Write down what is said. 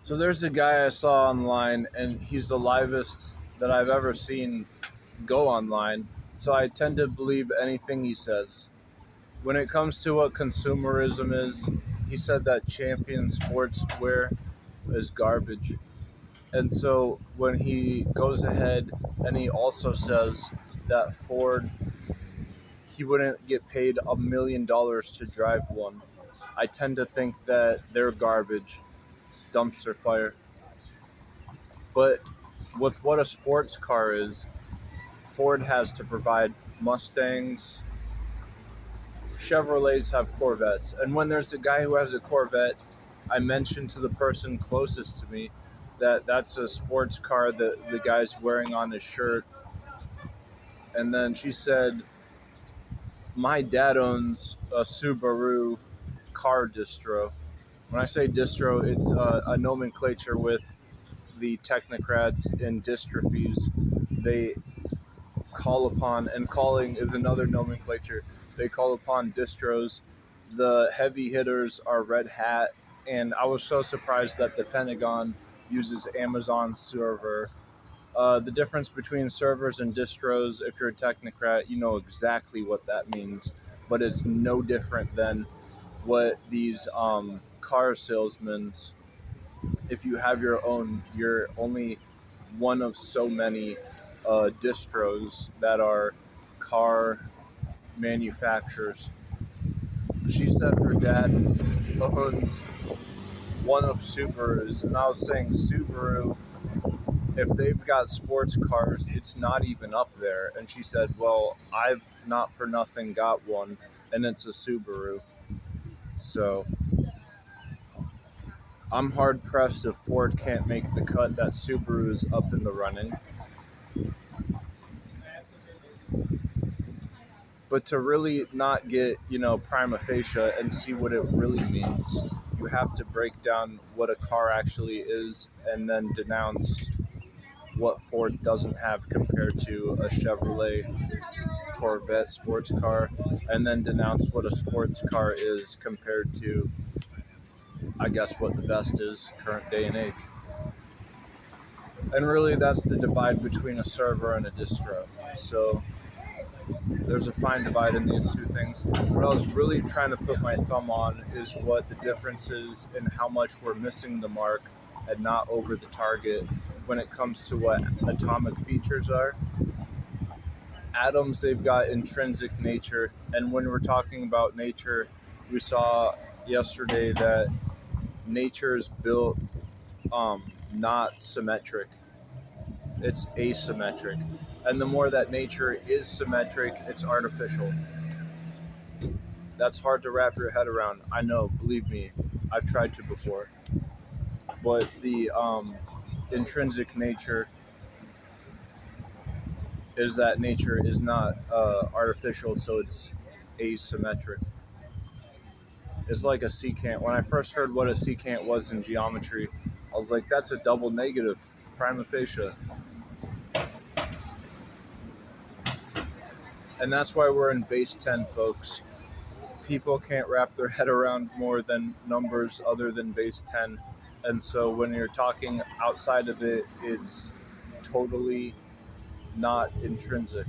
So there's a guy I saw online, and he's the livest that I've ever seen go online. So I tend to believe anything he says. When it comes to what consumerism is, he said that Champion Sportswear is garbage. And so when he goes ahead and he also says that Ford, he wouldn't get paid $1 million to drive one, I tend to think that they're garbage, dumpster fire. But with what a sports car is, Ford has to provide Mustangs. Chevrolets have Corvettes. And when there's a guy who has a Corvette, I mentioned to the person closest to me that that's a sports car that the guy's wearing on his shirt. And then she said, my dad owns a Subaru car distro. When I say distro, it's a nomenclature with the technocrats in dystrophies. They call upon, and calling is another nomenclature. They call upon distros. The heavy hitters are Red Hat, and I was so surprised that the Pentagon uses Amazon server. The difference between servers and distros, if you're a technocrat, you know exactly what that means, but it's no different than what these car salesmen, if you have your own, you're only one of so many distros that are car manufacturers. She said her dad owns one of Subaru's, and I was saying Subaru, if they've got sports cars, it's not even up there. And she said, well, I've not for nothing got one, and it's a Subaru. So I'm hard pressed if Ford can't make the cut that Subaru's up in the running. But to really not get, prima facie and see what it really means, you have to break down what a car actually is and then denounce what Ford doesn't have compared to a Chevrolet Corvette sports car, and then denounce what a sports car is compared to, I guess, what the best is current day and age. And really, that's the divide between a server and a distro. So there's a fine divide in these two things. What I was really trying to put my thumb on is what the difference is in how much we're missing the mark and not over the target when it comes to what atomic features are. Atoms, they've got intrinsic nature, and when we're talking about nature, we saw yesterday that nature is built not symmetric, it's asymmetric. And the more that nature is symmetric, it's artificial. That's hard to wrap your head around. I know, believe me, I've tried to before. But the intrinsic nature is that nature is not artificial, so it's asymmetric. It's like a secant. When I first heard what a secant was in geometry, I was like, that's a double negative, prima facie. And that's why we're in base 10, folks. People can't wrap their head around more than numbers other than base 10. And so when you're talking outside of it, it's totally not intrinsic.